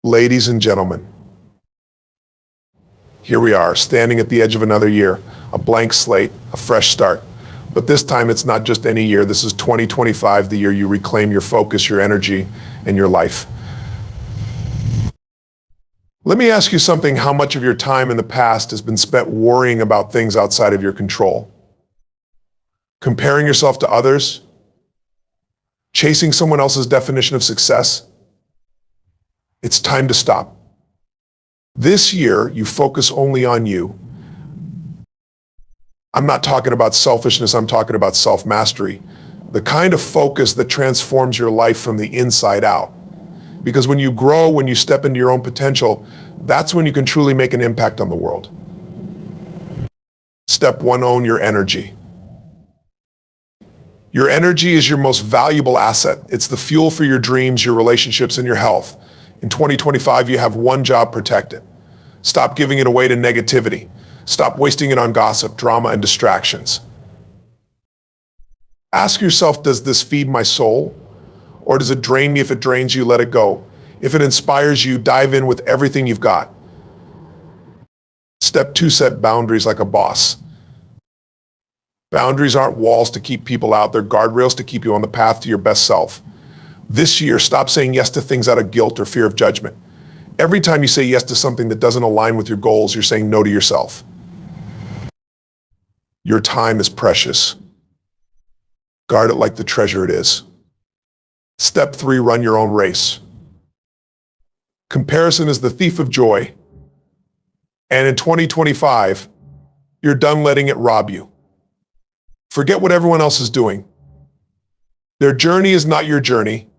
Ladies and gentlemen, here we are, standing at the edge of another year, a blank slate, a fresh start. But this time it's not just any year, this is 2025, the year you reclaim your focus, your energy, and your life. Let me ask you something. How much of your time in the past has been spent worrying about things outside of your control? Comparing yourself to others? Chasing someone else's definition of success? It's time to stop. This year, you focus only on you. I'm not talking about selfishness, I'm talking about self-mastery. The kind of focus that transforms your life from the inside out. Because when you grow, when you step into your own potential, that's when you can truly make an impact on the world. Step 1, own your energy. Your energy is your most valuable asset. It's the fuel for your dreams, your relationships, and your health. In 2025, you have one job: protect it. Stop giving it away to negativity. Stop wasting it on gossip, drama, and distractions. Ask yourself, does this feed my soul? Or does it drain me? If it drains you, let it go. If it inspires you, dive in with everything you've got. Step 2, set boundaries like a boss. Boundaries aren't walls to keep people out, they're guardrails to keep you on the path to your best self. This year, stop saying yes to things out of guilt or fear of judgment. Every time you say yes to something that doesn't align with your goals, you're saying no to yourself. Your time is precious. Guard it like the treasure it is. Step 3, run your own race. Comparison is the thief of joy. And in 2025, you're done letting it rob you. Forget what everyone else is doing. Their journey is not your journey.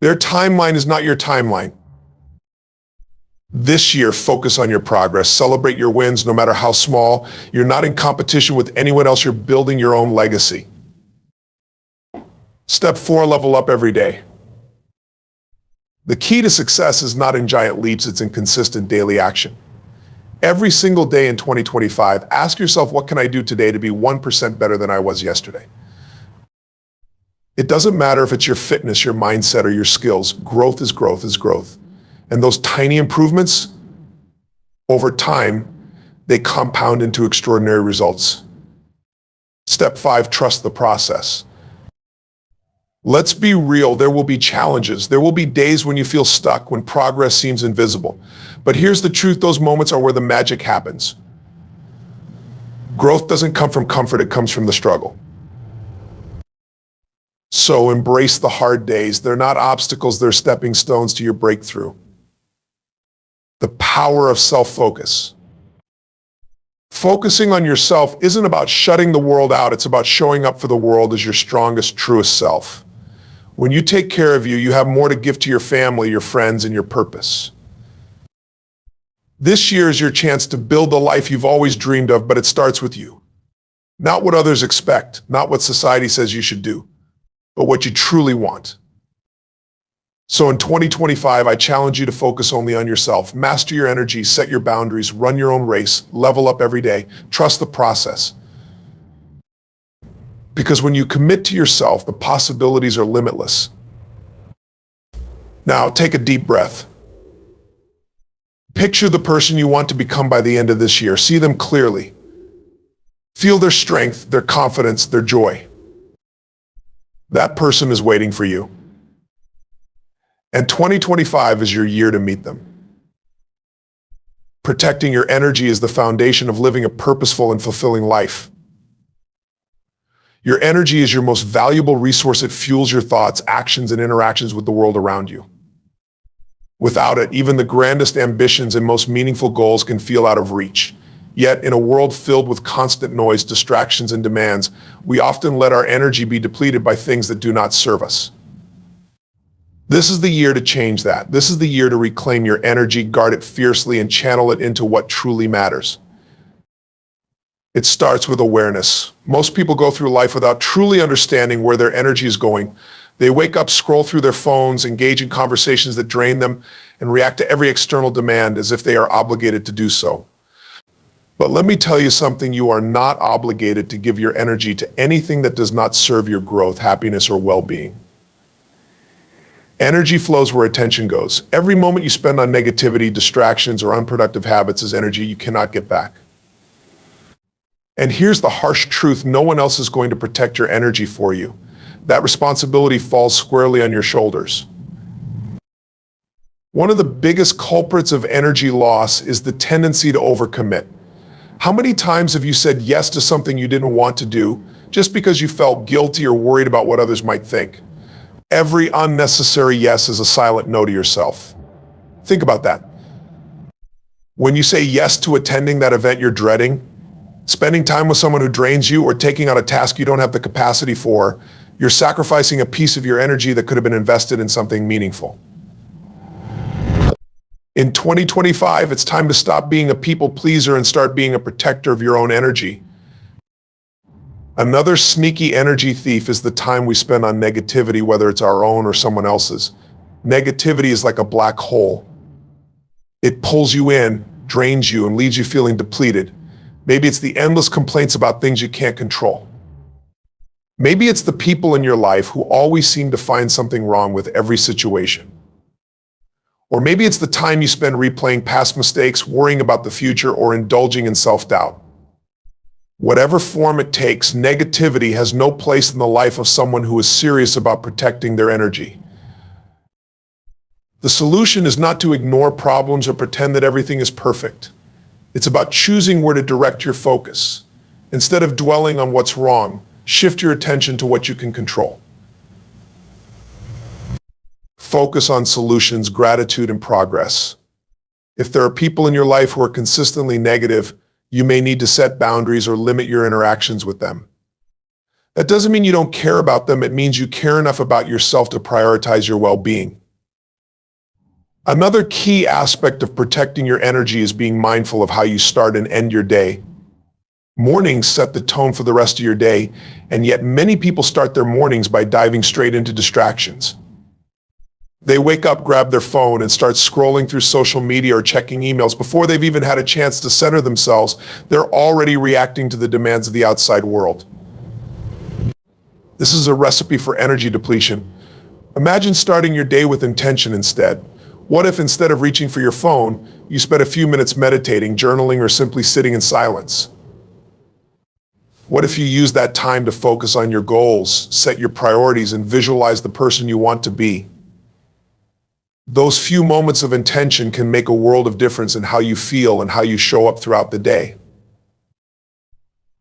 Their timeline is not your timeline. This year, focus on your progress. Celebrate your wins, no matter how small. You're not in competition with anyone else. You're building your own legacy. Step 4, level up every day. The key to success is not in giant leaps, it's in consistent daily action. Every single day in 2025, ask yourself, what can I do today to be 1% better than I was yesterday? It doesn't matter if it's your fitness, your mindset, or your skills. Growth is growth is growth. And those tiny improvements, over time, they compound into extraordinary results. Step 5, trust the process. Let's be real, there will be challenges. There will be days when you feel stuck, when progress seems invisible. But here's the truth, those moments are where the magic happens. Growth doesn't come from comfort, it comes from the struggle. So embrace the hard days. They're not obstacles, they're stepping stones to your breakthrough. The power of self-focus. Focusing on yourself isn't about shutting the world out, it's about showing up for the world as your strongest, truest self. When you take care of you, you have more to give to your family, your friends, and your purpose. This year is your chance to build the life you've always dreamed of, but it starts with you. Not what others expect, not what society says you should do, but what you truly want. So in 2025, I challenge you to focus only on yourself. Master your energy, set your boundaries, run your own race, level up every day, trust the process. Because when you commit to yourself, the possibilities are limitless. Now, take a deep breath. Picture the person you want to become by the end of this year. See them clearly. Feel their strength, their confidence, their joy. That person is waiting for you. And 2025 is your year to meet them. Protecting your energy is the foundation of living a purposeful and fulfilling life. Your energy is your most valuable resource. It fuels your thoughts, actions, and interactions with the world around you. Without it, even the grandest ambitions and most meaningful goals can feel out of reach. Yet, in a world filled with constant noise, distractions, and demands, we often let our energy be depleted by things that do not serve us. This is the year to change that. This is the year to reclaim your energy, guard it fiercely, and channel it into what truly matters. It starts with awareness. Most people go through life without truly understanding where their energy is going. They wake up, scroll through their phones, engage in conversations that drain them, and react to every external demand as if they are obligated to do so. But let me tell you something, you are not obligated to give your energy to anything that does not serve your growth, happiness, or well-being. Energy flows where attention goes. Every moment you spend on negativity, distractions, or unproductive habits is energy you cannot get back. And here's the harsh truth: no one else is going to protect your energy for you. That responsibility falls squarely on your shoulders. One of the biggest culprits of energy loss is the tendency to overcommit. How many times have you said yes to something you didn't want to do just because you felt guilty or worried about what others might think? Every unnecessary yes is a silent no to yourself. Think about that. When you say yes to attending that event you're dreading, spending time with someone who drains you, or taking on a task you don't have the capacity for, you're sacrificing a piece of your energy that could have been invested in something meaningful. In 2025, it's time to stop being a people pleaser and start being a protector of your own energy. Another sneaky energy thief is the time we spend on negativity, whether it's our own or someone else's. Negativity is like a black hole. It pulls you in, drains you, and leaves you feeling depleted. Maybe it's the endless complaints about things you can't control. Maybe it's the people in your life who always seem to find something wrong with every situation. Or maybe it's the time you spend replaying past mistakes, worrying about the future, or indulging in self-doubt. Whatever form it takes, negativity has no place in the life of someone who is serious about protecting their energy. The solution is not to ignore problems or pretend that everything is perfect. It's about choosing where to direct your focus. Instead of dwelling on what's wrong, shift your attention to what you can control. Focus on solutions, gratitude, and progress. If there are people in your life who are consistently negative, you may need to set boundaries or limit your interactions with them. That doesn't mean you don't care about them. It means you care enough about yourself to prioritize your well-being. Another key aspect of protecting your energy is being mindful of how you start and end your day. Mornings set the tone for the rest of your day, and yet many people start their mornings by diving straight into distractions. They wake up, grab their phone, and start scrolling through social media or checking emails. Before they've even had a chance to center themselves, they're already reacting to the demands of the outside world. This is a recipe for energy depletion. Imagine starting your day with intention instead. What if, instead of reaching for your phone, you spent a few minutes meditating, journaling, or simply sitting in silence? What if you use that time to focus on your goals, set your priorities, and visualize the person you want to be? Those few moments of intention can make a world of difference in how you feel and how you show up throughout the day.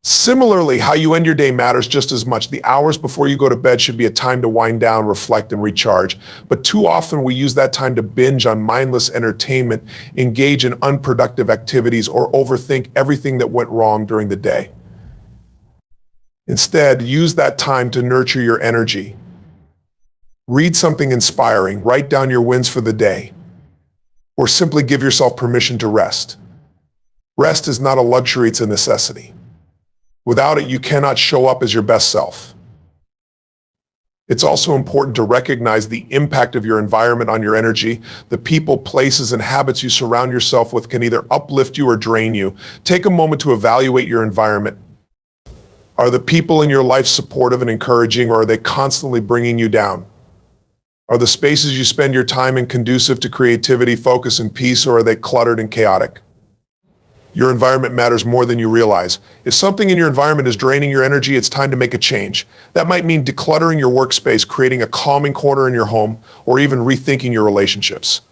Similarly, how you end your day matters just as much. The hours before you go to bed should be a time to wind down, reflect, and recharge. But too often we use that time to binge on mindless entertainment, engage in unproductive activities, or overthink everything that went wrong during the day. Instead, use that time to nurture your energy. Read something inspiring, write down your wins for the day, or simply give yourself permission to rest. Rest is not a luxury, it's a necessity. Without it, you cannot show up as your best self. It's also important to recognize the impact of your environment on your energy. The people, places, and habits you surround yourself with can either uplift you or drain you. Take a moment to evaluate your environment. Are the people in your life supportive and encouraging, or are they constantly bringing you down? Are the spaces you spend your time in conducive to creativity, focus, and peace, or are they cluttered and chaotic? Your environment matters more than you realize. If something in your environment is draining your energy, it's time to make a change. That might mean decluttering your workspace, creating a calming corner in your home, or even rethinking your relationships.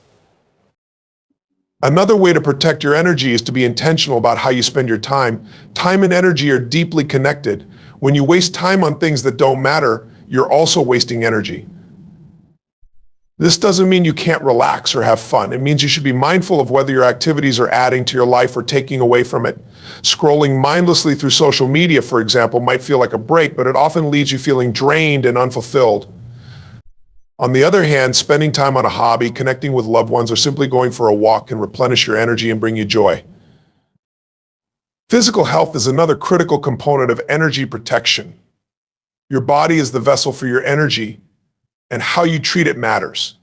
Another way to protect your energy is to be intentional about how you spend your time. Time and energy are deeply connected. When you waste time on things that don't matter, you're also wasting energy. This doesn't mean you can't relax or have fun. It means you should be mindful of whether your activities are adding to your life or taking away from it. Scrolling mindlessly through social media, for example, might feel like a break, but it often leaves you feeling drained and unfulfilled. On the other hand, spending time on a hobby, connecting with loved ones, or simply going for a walk can replenish your energy and bring you joy. Physical health is another critical component of energy protection. Your body is the vessel for your energy, and how you treat it matters.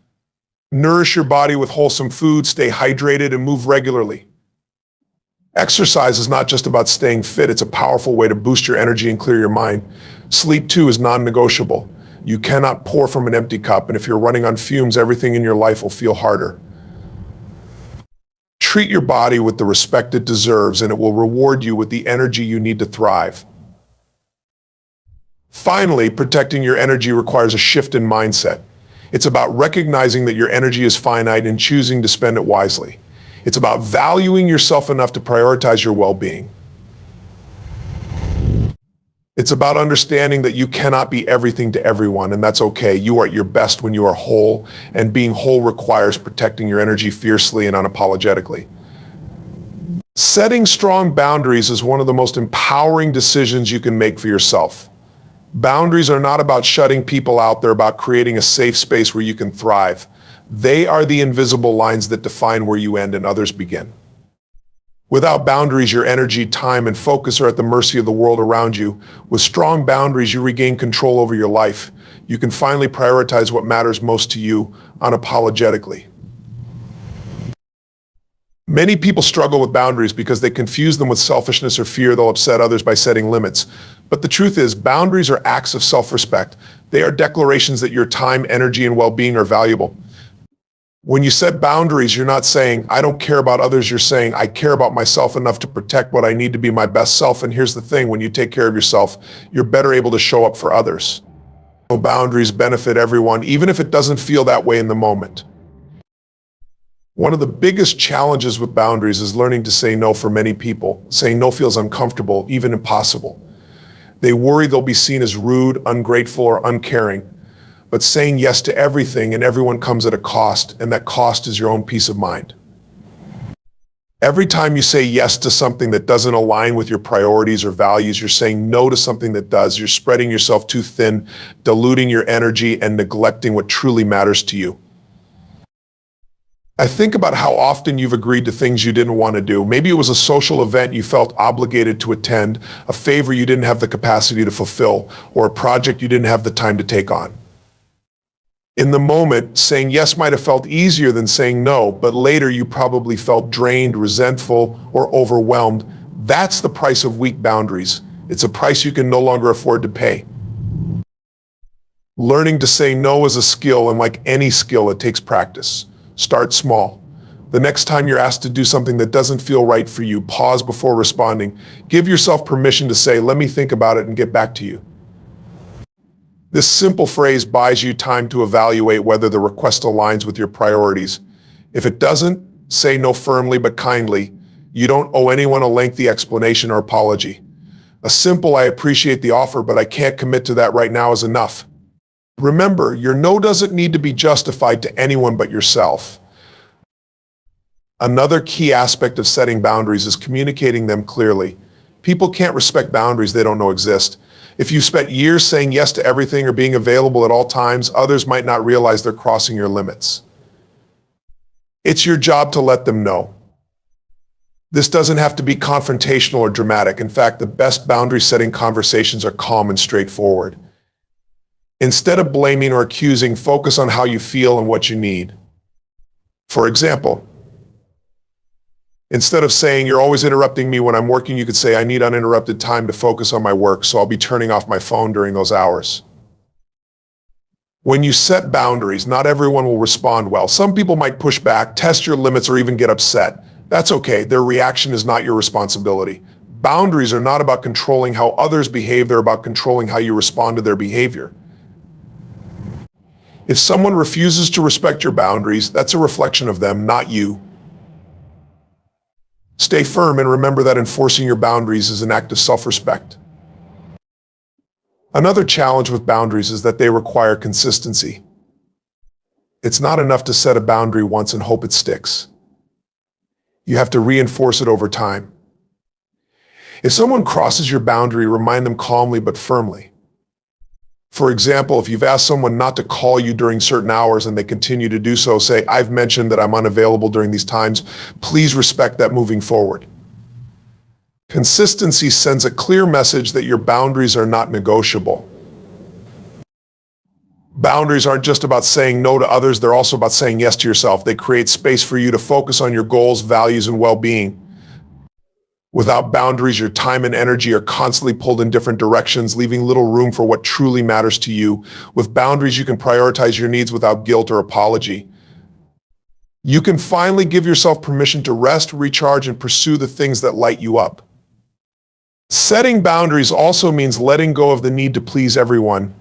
Nourish your body with wholesome food, stay hydrated, and move regularly. Exercise is not just about staying fit, it's a powerful way to boost your energy and clear your mind. Sleep, too, is non-negotiable. You cannot pour from an empty cup, and if you're running on fumes, everything in your life will feel harder. Treat your body with the respect it deserves, and it will reward you with the energy you need to thrive. Finally, protecting your energy requires a shift in mindset. It's about recognizing that your energy is finite and choosing to spend it wisely. It's about valuing yourself enough to prioritize your well-being. It's about understanding that you cannot be everything to everyone, and that's okay. You are at your best when you are whole, and being whole requires protecting your energy fiercely and unapologetically. Setting strong boundaries is one of the most empowering decisions you can make for yourself. Boundaries are not about shutting people out, they're about creating a safe space where you can thrive. They are the invisible lines that define where you end and others begin. Without boundaries, your energy, time, and focus are at the mercy of the world around you. With strong boundaries, you regain control over your life. You can finally prioritize what matters most to you unapologetically. Many people struggle with boundaries because they confuse them with selfishness or fear they'll upset others by setting limits. But the truth is, boundaries are acts of self-respect. They are declarations that your time, energy, and well-being are valuable. When you set boundaries, you're not saying, I don't care about others. You're saying, I care about myself enough to protect what I need to be my best self. And here's the thing, when you take care of yourself, you're better able to show up for others. Boundaries benefit everyone, even if it doesn't feel that way in the moment. One of the biggest challenges with boundaries is learning to say no for many people. Saying no feels uncomfortable, even impossible. They worry they'll be seen as rude, ungrateful, or uncaring. But saying yes to everything and everyone comes at a cost, and that cost is your own peace of mind. Every time you say yes to something that doesn't align with your priorities or values, you're saying no to something that does. You're spreading yourself too thin, diluting your energy, and neglecting what truly matters to you. I think about how often you've agreed to things you didn't want to do. Maybe it was a social event you felt obligated to attend, a favor you didn't have the capacity to fulfill, or a project you didn't have the time to take on. In the moment, saying yes might have felt easier than saying no, but later you probably felt drained, resentful, or overwhelmed. That's the price of weak boundaries. It's a price you can no longer afford to pay. Learning to say no is a skill, and like any skill, it takes practice. Start small. The next time you're asked to do something that doesn't feel right for you, pause before responding. Give yourself permission to say, let me think about it and get back to you. This simple phrase buys you time to evaluate whether the request aligns with your priorities. If it doesn't, say no firmly but kindly. You don't owe anyone a lengthy explanation or apology. A simple, I appreciate the offer, but I can't commit to that right now is enough. Remember, your no doesn't need to be justified to anyone but yourself. Another key aspect of setting boundaries is communicating them clearly. People can't respect boundaries they don't know exist. If you spent years saying yes to everything or being available at all times, others might not realize they're crossing your limits. It's your job to let them know. This doesn't have to be confrontational or dramatic. In fact, the best boundary-setting conversations are calm and straightforward. Instead of blaming or accusing, focus on how you feel and what you need. For example, instead of saying, you're always interrupting me when I'm working, you could say, I need uninterrupted time to focus on my work, so I'll be turning off my phone during those hours. When you set boundaries, not everyone will respond well. Some people might push back, test your limits, or even get upset. That's okay. Their reaction is not your responsibility. Boundaries are not about controlling how others behave. They're about controlling how you respond to their behavior. If someone refuses to respect your boundaries, that's a reflection of them, not you. Stay firm and remember that enforcing your boundaries is an act of self-respect. Another challenge with boundaries is that they require consistency. It's not enough to set a boundary once and hope it sticks. You have to reinforce it over time. If someone crosses your boundary, remind them calmly but firmly. For example, if you've asked someone not to call you during certain hours and they continue to do so, say, I've mentioned that I'm unavailable during these times. Please respect that moving forward. Consistency sends a clear message that your boundaries are not negotiable. Boundaries aren't just about saying no to others, they're also about saying yes to yourself. They create space for you to focus on your goals, values, and well-being. Without boundaries, your time and energy are constantly pulled in different directions, leaving little room for what truly matters to you. With boundaries, you can prioritize your needs without guilt or apology. You can finally give yourself permission to rest, recharge, and pursue the things that light you up. Setting boundaries also means letting go of the need to please everyone.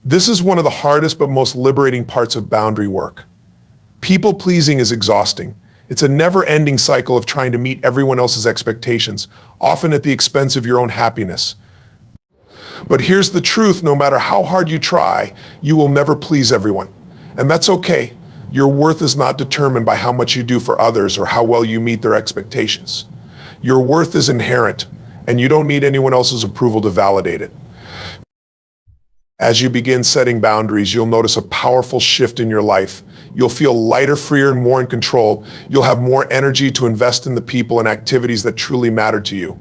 This is one of the hardest but most liberating parts of boundary work. People pleasing is exhausting. It's a never-ending cycle of trying to meet everyone else's expectations, often at the expense of your own happiness. But here's the truth: no matter how hard you try, you will never please everyone. And that's okay. Your worth is not determined by how much you do for others or how well you meet their expectations. Your worth is inherent, and you don't need anyone else's approval to validate it. As you begin setting boundaries, you'll notice a powerful shift in your life. You'll feel lighter, freer, and more in control. You'll have more energy to invest in the people and activities that truly matter to you.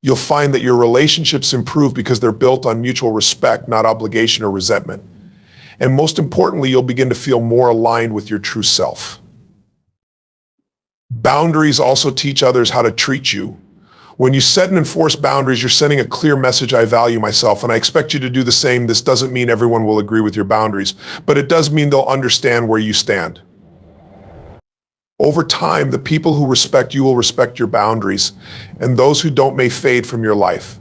You'll find that your relationships improve because they're built on mutual respect, not obligation or resentment. And most importantly, you'll begin to feel more aligned with your true self. Boundaries also teach others how to treat you. When you set and enforce boundaries, you're sending a clear message: I value myself, and I expect you to do the same. This doesn't mean everyone will agree with your boundaries, but it does mean they'll understand where you stand. Over time, the people who respect you will respect your boundaries, and those who don't may fade from your life.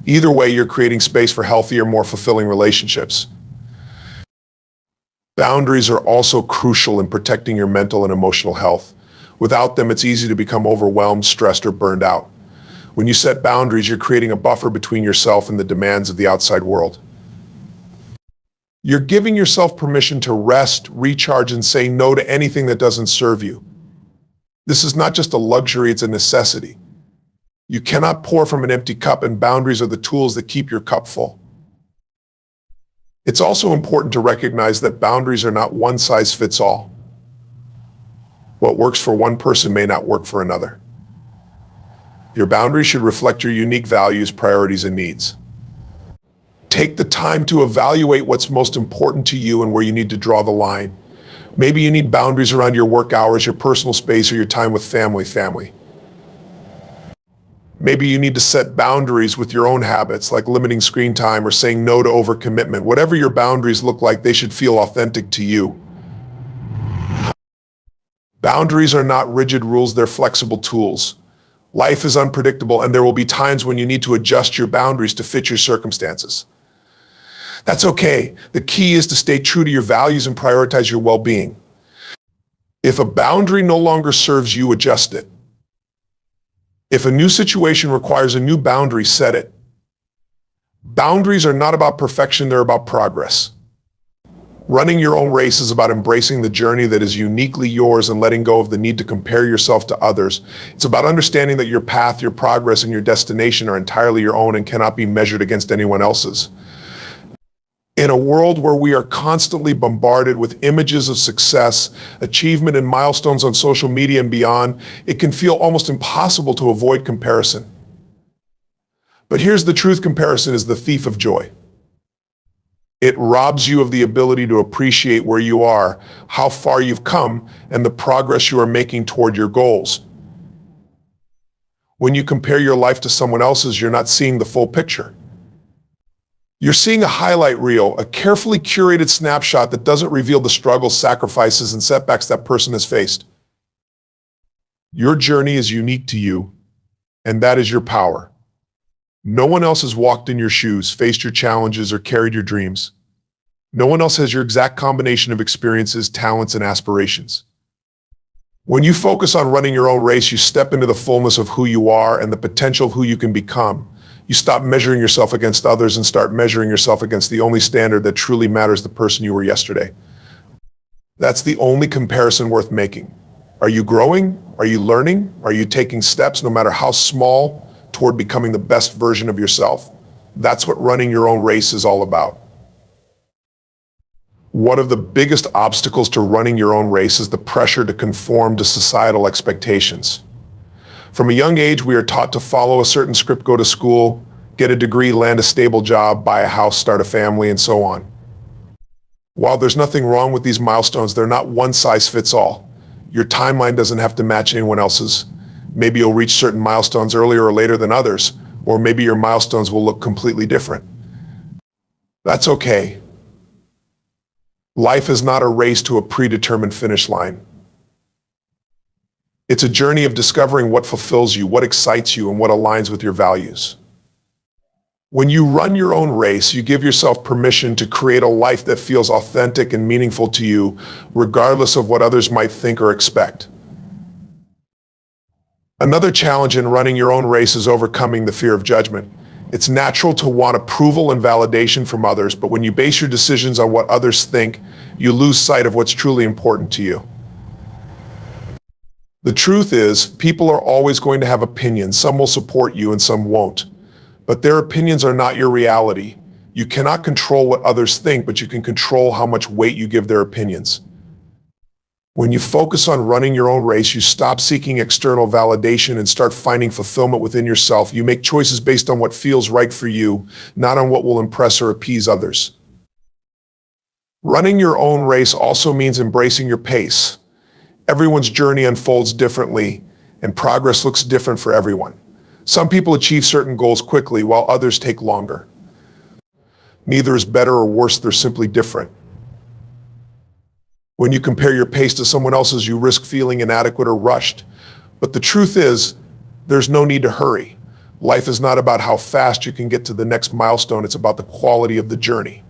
Either way, you're creating space for healthier, more fulfilling relationships. Boundaries are also crucial in protecting your mental and emotional health. Without them, it's easy to become overwhelmed, stressed, or burned out. When you set boundaries, you're creating a buffer between yourself and the demands of the outside world. You're giving yourself permission to rest, recharge, and say no to anything that doesn't serve you. This is not just a luxury, it's a necessity. You cannot pour from an empty cup, and boundaries are the tools that keep your cup full. It's also important to recognize that boundaries are not one size fits all. What works for one person may not work for another. Your boundaries should reflect your unique values, priorities, and needs. Take the time to evaluate what's most important to you and where you need to draw the line. Maybe you need boundaries around your work hours, your personal space, or your time with family. Maybe you need to set boundaries with your own habits, like limiting screen time or saying no to overcommitment. Whatever your boundaries look like, they should feel authentic to you. Boundaries are not rigid rules, they're flexible tools. Life is unpredictable, and there will be times when you need to adjust your boundaries to fit your circumstances. That's okay. The key is to stay true to your values and prioritize your well-being. If a boundary no longer serves you, adjust it. If a new situation requires a new boundary, set it. Boundaries are not about perfection, they're about progress. Running your own race is about embracing the journey that is uniquely yours and letting go of the need to compare yourself to others. It's about understanding that your path, your progress, and your destination are entirely your own and cannot be measured against anyone else's. In a world where we are constantly bombarded with images of success, achievement, and milestones on social media and beyond, it can feel almost impossible to avoid comparison. But here's the truth: comparison is the thief of joy. It robs you of the ability to appreciate where you are, how far you've come, and the progress you are making toward your goals. When you compare your life to someone else's, you're not seeing the full picture. You're seeing a highlight reel, a carefully curated snapshot that doesn't reveal the struggles, sacrifices, and setbacks that person has faced. Your journey is unique to you, and that is your power. No one else has walked in your shoes, faced your challenges, or carried your dreams. No one else has your exact combination of experiences, talents, and aspirations. When you focus on running your own race, you step into the fullness of who you are and the potential of who you can become. You stop measuring yourself against others and start measuring yourself against the only standard that truly matters: the person you were yesterday. That's the only comparison worth making. Are you growing? Are you learning? Are you taking steps, no matter how small, toward becoming the best version of yourself? That's what running your own race is all about. One of the biggest obstacles to running your own race is the pressure to conform to societal expectations. From a young age, we are taught to follow a certain script: go to school, get a degree, land a stable job, buy a house, start a family, and so on. While there's nothing wrong with these milestones, they're not one size fits all. Your timeline doesn't have to match anyone else's. Maybe you'll reach certain milestones earlier or later than others, or maybe your milestones will look completely different. That's okay. Life is not a race to a predetermined finish line. It's a journey of discovering what fulfills you, what excites you, and what aligns with your values. When you run your own race, you give yourself permission to create a life that feels authentic and meaningful to you, regardless of what others might think or expect. Another challenge in running your own race is overcoming the fear of judgment. It's natural to want approval and validation from others, but when you base your decisions on what others think, you lose sight of what's truly important to you. The truth is, people are always going to have opinions. Some will support you and some won't. But their opinions are not your reality. You cannot control what others think, but you can control how much weight you give their opinions. When you focus on running your own race, you stop seeking external validation and start finding fulfillment within yourself. You make choices based on what feels right for you, not on what will impress or appease others. Running your own race also means embracing your pace. Everyone's journey unfolds differently, and progress looks different for everyone. Some people achieve certain goals quickly, while others take longer. Neither is better or worse, they're simply different. When you compare your pace to someone else's, you risk feeling inadequate or rushed. But the truth is, there's no need to hurry. Life is not about how fast you can get to the next milestone, it's about the quality of the journey.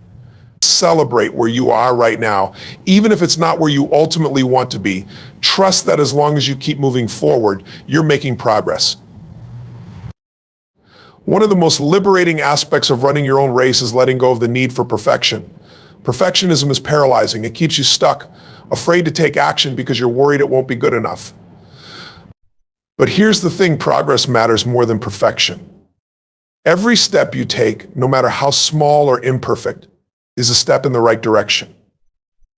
Celebrate where you are right now, even if it's not where you ultimately want to be. Trust that as long as you keep moving forward, you're making progress. One of the most liberating aspects of running your own race is letting go of the need for perfection. Perfectionism is paralyzing. It keeps you stuck, afraid to take action because you're worried it won't be good enough. But here's the thing, progress matters more than perfection. Every step you take, no matter how small or imperfect, is a step in the right direction.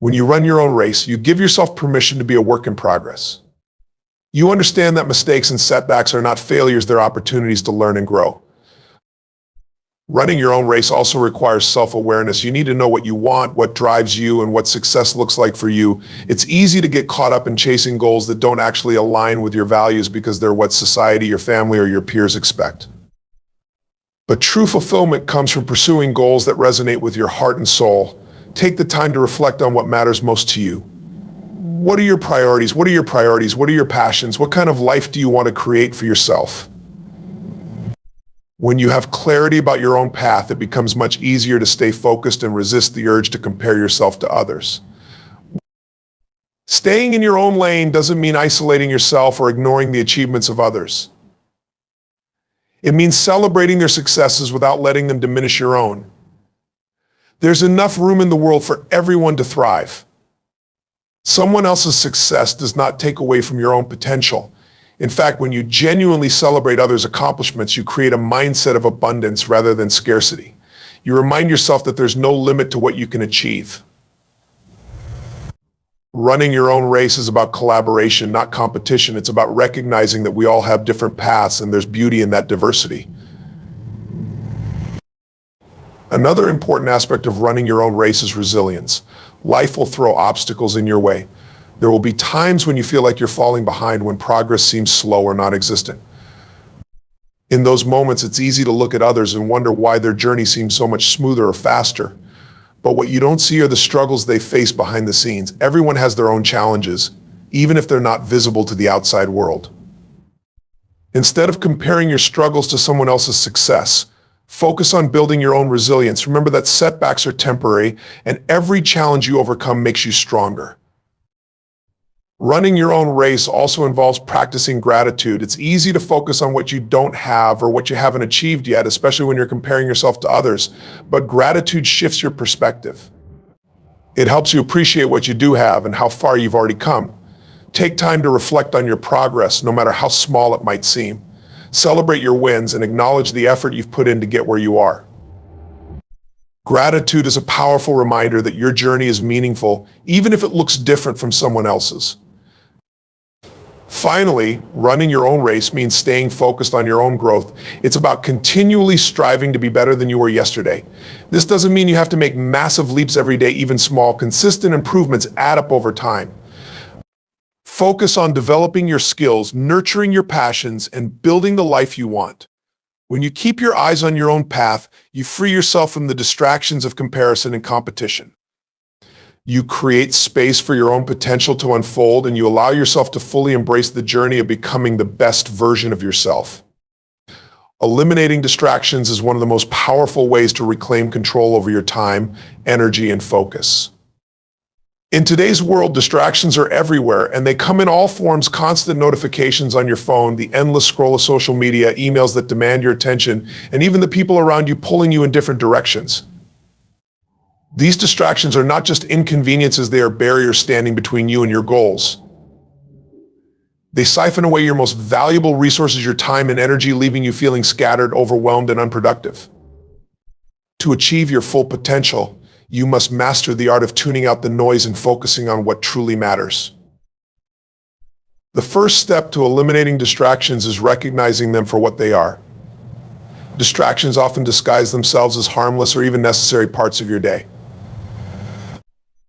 When you run your own race, you give yourself permission to be a work in progress. You understand that mistakes and setbacks are not failures, they're opportunities to learn and grow. Running your own race also requires self-awareness. You need to know what you want, what drives you, and what success looks like for you. It's easy to get caught up in chasing goals that don't actually align with your values because they're what society, your family, or your peers expect. But true fulfillment comes from pursuing goals that resonate with your heart and soul. Take the time to reflect on what matters most to you. What are your priorities? What are your priorities? What are your passions? What kind of life do you want to create for yourself? When you have clarity about your own path, it becomes much easier to stay focused and resist the urge to compare yourself to others. Staying in your own lane doesn't mean isolating yourself or ignoring the achievements of others. It means celebrating their successes without letting them diminish your own. There's enough room in the world for everyone to thrive. Someone else's success does not take away from your own potential. In fact, when you genuinely celebrate others' accomplishments, you create a mindset of abundance rather than scarcity. You remind yourself that there's no limit to what you can achieve. Running your own race is about collaboration, not competition. It's about recognizing that we all have different paths and there's beauty in that diversity. Another important aspect of running your own race is resilience. Life will throw obstacles in your way. There will be times when you feel like you're falling behind, when progress seems slow or non-existent. In those moments, it's easy to look at others and wonder why their journey seems so much smoother or faster. But what you don't see are the struggles they face behind the scenes. Everyone has their own challenges, even if they're not visible to the outside world. Instead of comparing your struggles to someone else's success, focus on building your own resilience. Remember that setbacks are temporary, and every challenge you overcome makes you stronger. Running your own race also involves practicing gratitude. It's easy to focus on what you don't have or what you haven't achieved yet, especially when you're comparing yourself to others. But gratitude shifts your perspective. It helps you appreciate what you do have and how far you've already come. Take time to reflect on your progress, no matter how small it might seem. Celebrate your wins and acknowledge the effort you've put in to get where you are. Gratitude is a powerful reminder that your journey is meaningful, even if it looks different from someone else's. Finally, running your own race means staying focused on your own growth. It's about continually striving to be better than you were yesterday. This doesn't mean you have to make massive leaps every day, even small, consistent improvements add up over time. Focus on developing your skills, nurturing your passions, and building the life you want. When you keep your eyes on your own path, you free yourself from the distractions of comparison and competition. You create space for your own potential to unfold, and you allow yourself to fully embrace the journey of becoming the best version of yourself. Eliminating distractions is one of the most powerful ways to reclaim control over your time, energy, and focus. In today's world, distractions are everywhere, and they come in all forms: constant notifications on your phone, the endless scroll of social media, emails that demand your attention, and even the people around you pulling you in different directions. These distractions are not just inconveniences, they are barriers standing between you and your goals. They siphon away your most valuable resources, your time and energy, leaving you feeling scattered, overwhelmed, and unproductive. To achieve your full potential, you must master the art of tuning out the noise and focusing on what truly matters. The first step to eliminating distractions is recognizing them for what they are. Distractions often disguise themselves as harmless or even necessary parts of your day.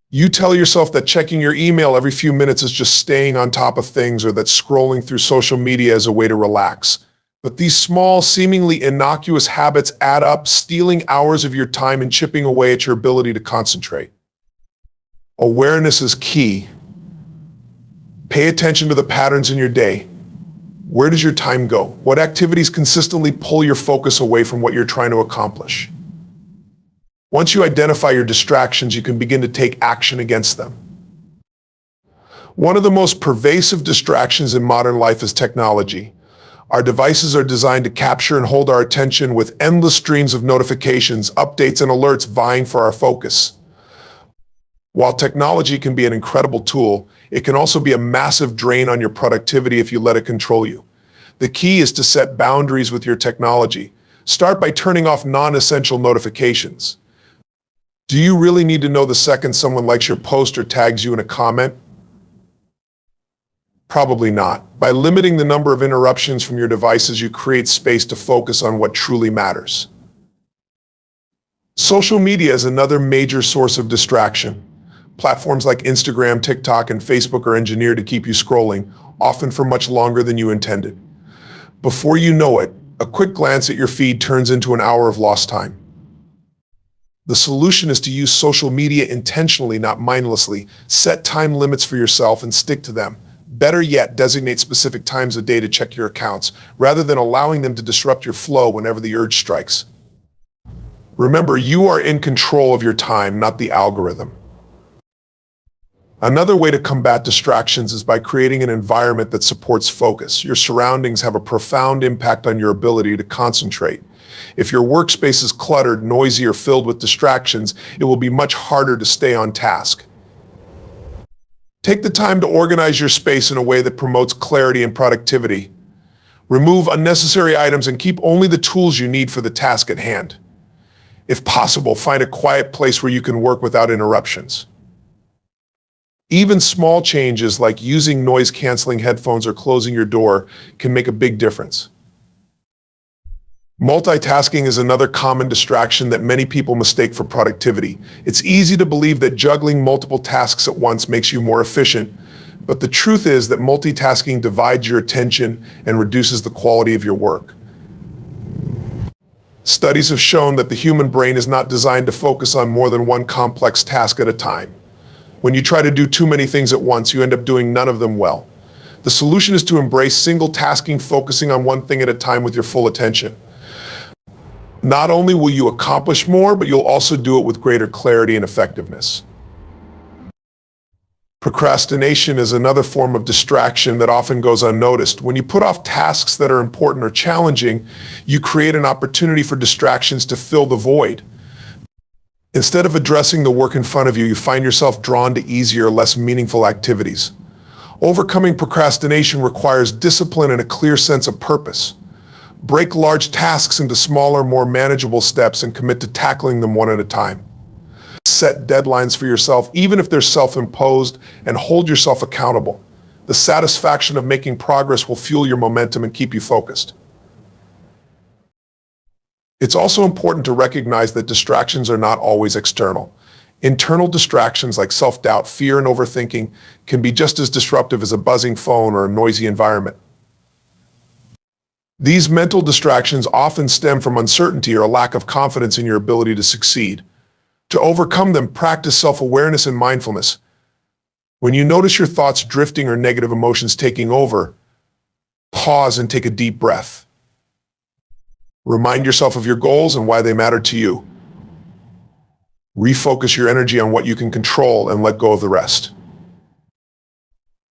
You tell yourself that checking your email every few minutes is just staying on top of things, or that scrolling through social media is a way to relax. But these small, seemingly innocuous habits add up, stealing hours of your time and chipping away at your ability to concentrate. Awareness is key. Pay attention to the patterns in your day. Where does your time go? What activities consistently pull your focus away from what you're trying to accomplish? Once you identify your distractions, you can begin to take action against them. One of the most pervasive distractions in modern life is technology. Our devices are designed to capture and hold our attention, with endless streams of notifications, updates, and alerts vying for our focus. While technology can be an incredible tool, it can also be a massive drain on your productivity if you let it control you. The key is to set boundaries with your technology. Start by turning off non-essential notifications. Do you really need to know the second someone likes your post or tags you in a comment? Probably not. By limiting the number of interruptions from your devices, you create space to focus on what truly matters. Social media is another major source of distraction. Platforms like Instagram, TikTok, and Facebook are engineered to keep you scrolling, often for much longer than you intended. Before you know it, a quick glance at your feed turns into an hour of lost time. The solution is to use social media intentionally, not mindlessly. Set time limits for yourself and stick to them. Better yet, designate specific times a day to check your accounts, rather than allowing them to disrupt your flow whenever the urge strikes. Remember, you are in control of your time, not the algorithm. Another way to combat distractions is by creating an environment that supports focus. Your surroundings have a profound impact on your ability to concentrate. If your workspace is cluttered, noisy, or filled with distractions, it will be much harder to stay on task. Take the time to organize your space in a way that promotes clarity and productivity. Remove unnecessary items and keep only the tools you need for the task at hand. If possible, find a quiet place where you can work without interruptions. Even small changes like using noise-canceling headphones or closing your door can make a big difference. Multitasking is another common distraction that many people mistake for productivity. It's easy to believe that juggling multiple tasks at once makes you more efficient, but the truth is that multitasking divides your attention and reduces the quality of your work. Studies have shown that the human brain is not designed to focus on more than one complex task at a time. When you try to do too many things at once, you end up doing none of them well. The solution is to embrace single tasking, focusing on one thing at a time with your full attention. Not only will you accomplish more, but you'll also do it with greater clarity and effectiveness. Procrastination is another form of distraction that often goes unnoticed. When you put off tasks that are important or challenging, you create an opportunity for distractions to fill the void. Instead of addressing the work in front of you, you find yourself drawn to easier, less meaningful activities. Overcoming procrastination requires discipline and a clear sense of purpose. Break large tasks into smaller, more manageable steps and commit to tackling them one at a time. Set deadlines for yourself, even if they're self-imposed, and hold yourself accountable. The satisfaction of making progress will fuel your momentum and keep you focused. It's also important to recognize that distractions are not always external. Internal distractions like self-doubt, fear, and overthinking can be just as disruptive as a buzzing phone or a noisy environment. These mental distractions often stem from uncertainty or a lack of confidence in your ability to succeed. To overcome them, practice self-awareness and mindfulness. When you notice your thoughts drifting or negative emotions taking over, pause and take a deep breath. Remind yourself of your goals and why they matter to you. Refocus your energy on what you can control and let go of the rest.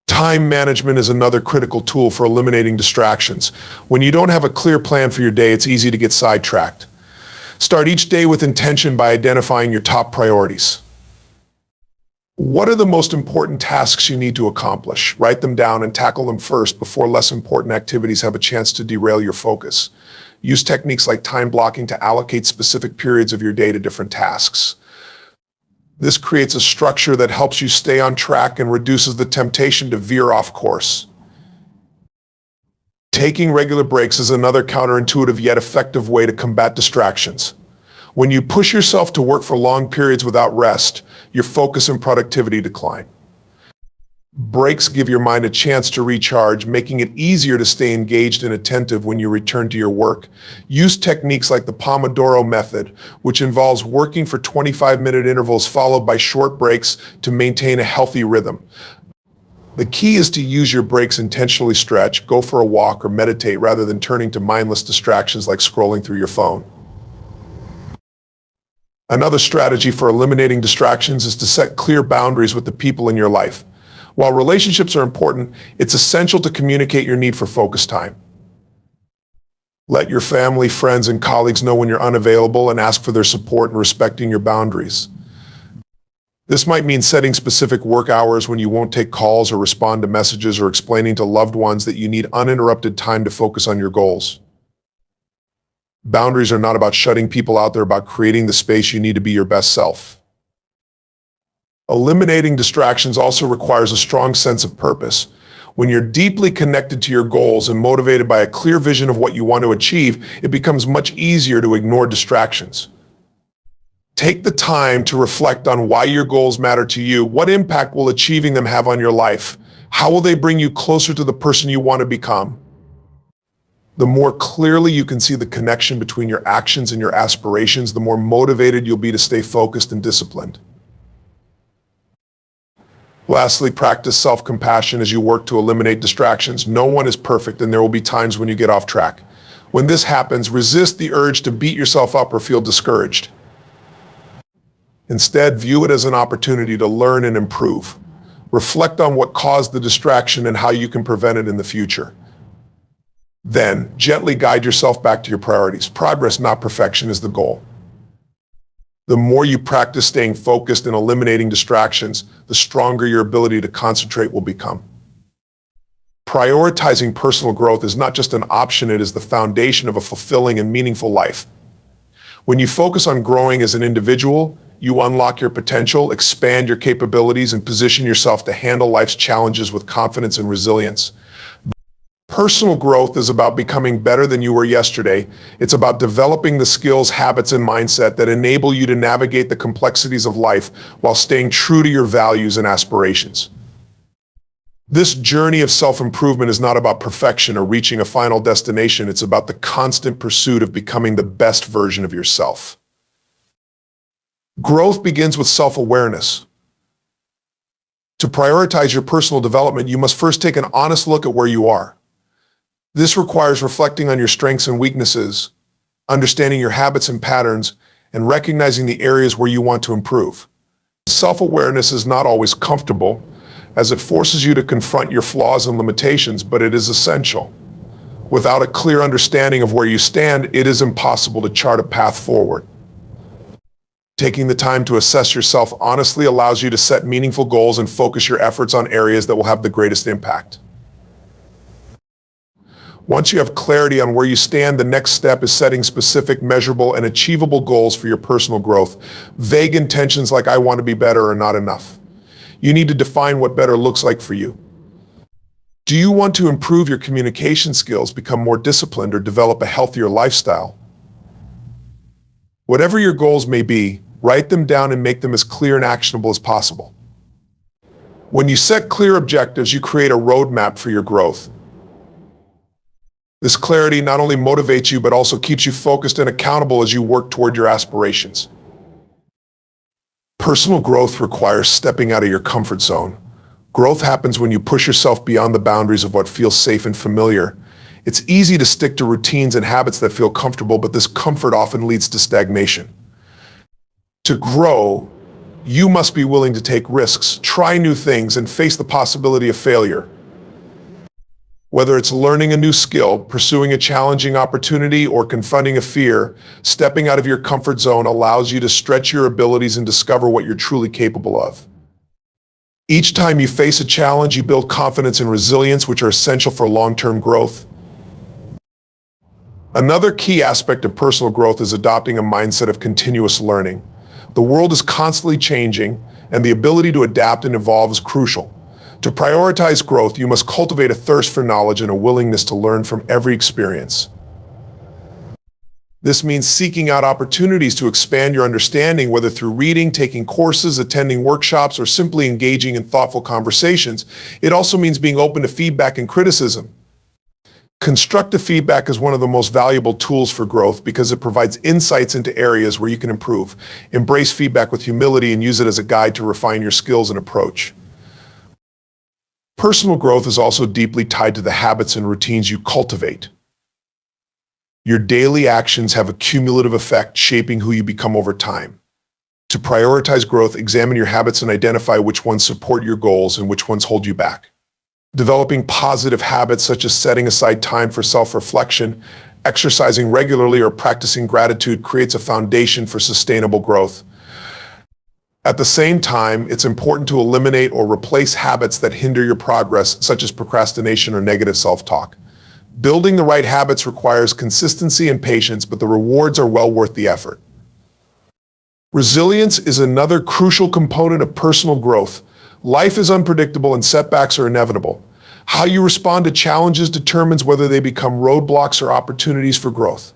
Time management is another critical tool for eliminating distractions. When you don't have a clear plan for your day, it's easy to get sidetracked. Start each day with intention by identifying your top priorities. What are the most important tasks you need to accomplish? Write them down and tackle them first before less important activities have a chance to derail your focus. Use techniques like time blocking to allocate specific periods of your day to different tasks. This creates a structure that helps you stay on track and reduces the temptation to veer off course. Taking regular breaks is another counterintuitive yet effective way to combat distractions. When you push yourself to work for long periods without rest, your focus and productivity decline. Breaks give your mind a chance to recharge, making it easier to stay engaged and attentive when you return to your work. Use techniques like the Pomodoro method, which involves working for 25-minute intervals followed by short breaks to maintain a healthy rhythm. The key is to use your breaks intentionally. Stretch, go for a walk, or meditate rather than turning to mindless distractions like scrolling through your phone. Another strategy for eliminating distractions is to set clear boundaries with the people in your life. While relationships are important, it's essential to communicate your need for focus time. Let your family, friends, and colleagues know when you're unavailable and ask for their support in respecting your boundaries. This might mean setting specific work hours when you won't take calls or respond to messages, or explaining to loved ones that you need uninterrupted time to focus on your goals. Boundaries are not about shutting people out, they're about creating the space you need to be your best self. Eliminating distractions also requires a strong sense of purpose. When you're deeply connected to your goals and motivated by a clear vision of what you want to achieve, it becomes much easier to ignore distractions. Take the time to reflect on why your goals matter to you. What impact will achieving them have on your life? How will they bring you closer to the person you want to become? The more clearly you can see the connection between your actions and your aspirations, the more motivated you'll be to stay focused and disciplined. Lastly, practice self-compassion as you work to eliminate distractions. No one is perfect, and there will be times when you get off track. When this happens, resist the urge to beat yourself up or feel discouraged. Instead, view it as an opportunity to learn and improve. Reflect on what caused the distraction and how you can prevent it in the future. Then, gently guide yourself back to your priorities. Progress, not perfection, is the goal. The more you practice staying focused and eliminating distractions, the stronger your ability to concentrate will become. Prioritizing personal growth is not just an option, it is the foundation of a fulfilling and meaningful life. When you focus on growing as an individual, you unlock your potential, expand your capabilities, and position yourself to handle life's challenges with confidence and resilience. Personal growth is about becoming better than you were yesterday. It's about developing the skills, habits, and mindset that enable you to navigate the complexities of life while staying true to your values and aspirations. This journey of self-improvement is not about perfection or reaching a final destination. It's about the constant pursuit of becoming the best version of yourself. Growth begins with self-awareness. To prioritize your personal development, you must first take an honest look at where you are. This requires reflecting on your strengths and weaknesses, understanding your habits and patterns, and recognizing the areas where you want to improve. Self-awareness is not always comfortable, as it forces you to confront your flaws and limitations, but it is essential. Without a clear understanding of where you stand, it is impossible to chart a path forward. Taking the time to assess yourself honestly allows you to set meaningful goals and focus your efforts on areas that will have the greatest impact. Once you have clarity on where you stand, the next step is setting specific, measurable, and achievable goals for your personal growth. Vague intentions like "I want to be better" are not enough. You need to define what better looks like for you. Do you want to improve your communication skills, become more disciplined, or develop a healthier lifestyle? Whatever your goals may be, Write them down and make them as clear and actionable as possible. When you set clear objectives, you create a roadmap for your growth. This clarity not only motivates you, but also keeps you focused and accountable as you work toward your aspirations. Personal growth requires stepping out of your comfort zone. Growth happens when you push yourself beyond the boundaries of what feels safe and familiar. It's easy to stick to routines and habits that feel comfortable, but this comfort often leads to stagnation. To grow, you must be willing to take risks, try new things, and face the possibility of failure. Whether it's learning a new skill, pursuing a challenging opportunity, or confronting a fear, stepping out of your comfort zone allows you to stretch your abilities and discover what you're truly capable of. Each time you face a challenge, you build confidence and resilience, which are essential for long-term growth. Another key aspect of personal growth is adopting a mindset of continuous learning. The world is constantly changing, and the ability to adapt and evolve is crucial. To prioritize growth, you must cultivate a thirst for knowledge and a willingness to learn from every experience. This means seeking out opportunities to expand your understanding, whether through reading, taking courses, attending workshops, or simply engaging in thoughtful conversations. It also means being open to feedback and criticism. Constructive feedback is one of the most valuable tools for growth because it provides insights into areas where you can improve. Embrace feedback with humility and use it as a guide to refine your skills and approach. Personal growth is also deeply tied to the habits and routines you cultivate. Your daily actions have a cumulative effect, shaping who you become over time. To prioritize growth, examine your habits and identify which ones support your goals and which ones hold you back. Developing positive habits such as setting aside time for self-reflection, exercising regularly, or practicing gratitude creates a foundation for sustainable growth. At the same time, it's important to eliminate or replace habits that hinder your progress, such as procrastination or negative self-talk. Building the right habits requires consistency and patience, but the rewards are well worth the effort. Resilience is another crucial component of personal growth. Life is unpredictable and setbacks are inevitable. How you respond to challenges determines whether they become roadblocks or opportunities for growth.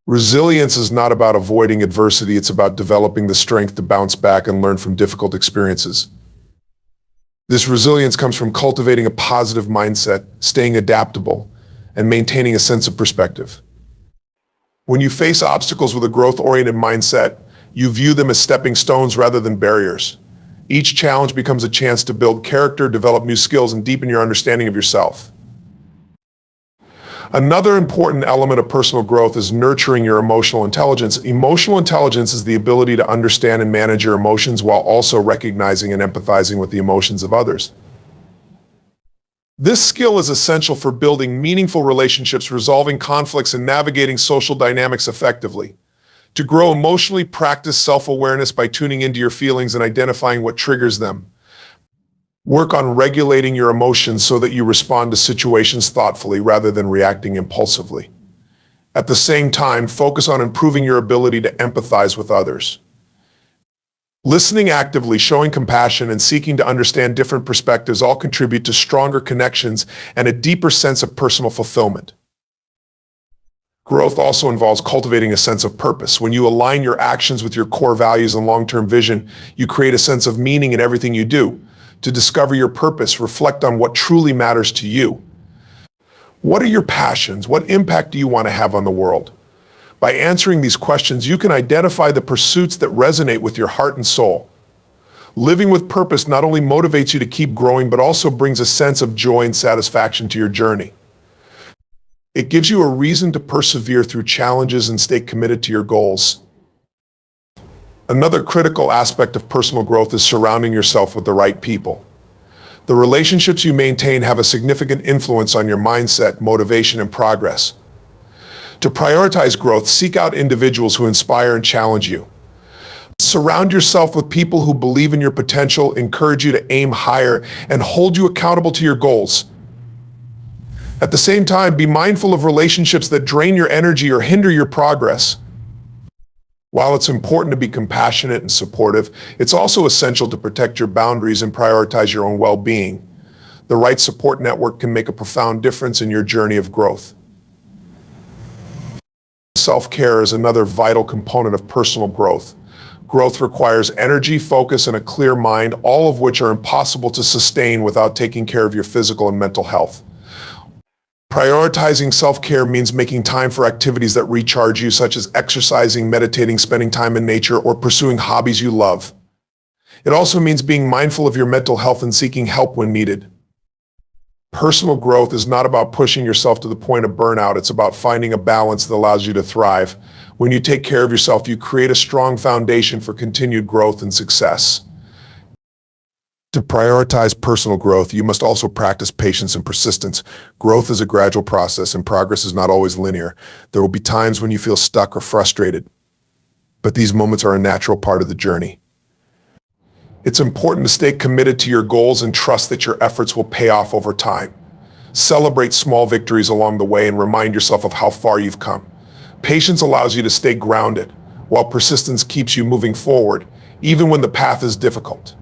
Resilience is not about avoiding adversity, it's about developing the strength to bounce back and learn from difficult experiences. This resilience comes from cultivating a positive mindset, staying adaptable, and maintaining a sense of perspective. When you face obstacles with a growth-oriented mindset, you view them as stepping stones rather than barriers. Each challenge becomes a chance to build character, develop new skills, and deepen your understanding of yourself. Another important element of personal growth is nurturing your emotional intelligence. Emotional intelligence is the ability to understand and manage your emotions while also recognizing and empathizing with the emotions of others. This skill is essential for building meaningful relationships, resolving conflicts, and navigating social dynamics effectively. To grow emotionally, practice self-awareness by tuning into your feelings and identifying what triggers them. Work on regulating your emotions so that you respond to situations thoughtfully rather than reacting impulsively. At the same time, focus on improving your ability to empathize with others. Listening actively, showing compassion, and seeking to understand different perspectives all contribute to stronger connections and a deeper sense of personal fulfillment. Growth also involves cultivating a sense of purpose. When you align your actions with your core values and long-term vision, you create a sense of meaning in everything you do. To discover your purpose, reflect on what truly matters to you. What are your passions? What impact do you want to have on the world? By answering these questions, you can identify the pursuits that resonate with your heart and soul. Living with purpose not only motivates you to keep growing, but also brings a sense of joy and satisfaction to your journey. It gives you a reason to persevere through challenges and stay committed to your goals. Another critical aspect of personal growth is surrounding yourself with the right people. The relationships you maintain have a significant influence on your mindset, motivation, and progress. To prioritize growth, seek out individuals who inspire and challenge you. Surround yourself with people who believe in your potential, encourage you to aim higher, and hold you accountable to your goals. At the same time, be mindful of relationships that drain your energy or hinder your progress. While it's important to be compassionate and supportive, it's also essential to protect your boundaries and prioritize your own well-being. The right support network can make a profound difference in your journey of growth. Self-care is another vital component of personal growth. Growth requires energy, focus, and a clear mind, all of which are impossible to sustain without taking care of your physical and mental health. Prioritizing self-care means making time for activities that recharge you, such as exercising, meditating, spending time in nature, or pursuing hobbies you love. It also means being mindful of your mental health and seeking help when needed. Personal growth is not about pushing yourself to the point of burnout. It's about finding a balance that allows you to thrive. When you take care of yourself, you create a strong foundation for continued growth and success. To prioritize personal growth, you must also practice patience and persistence. Growth is a gradual process, and progress is not always linear. There will be times when you feel stuck or frustrated, but these moments are a natural part of the journey. It's important to stay committed to your goals and trust that your efforts will pay off over time. Celebrate small victories along the way and remind yourself of how far you've come. Patience allows you to stay grounded, while persistence keeps you moving forward, even when the path is difficult.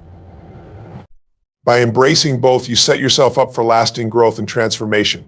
By embracing both, you set yourself up for lasting growth and transformation.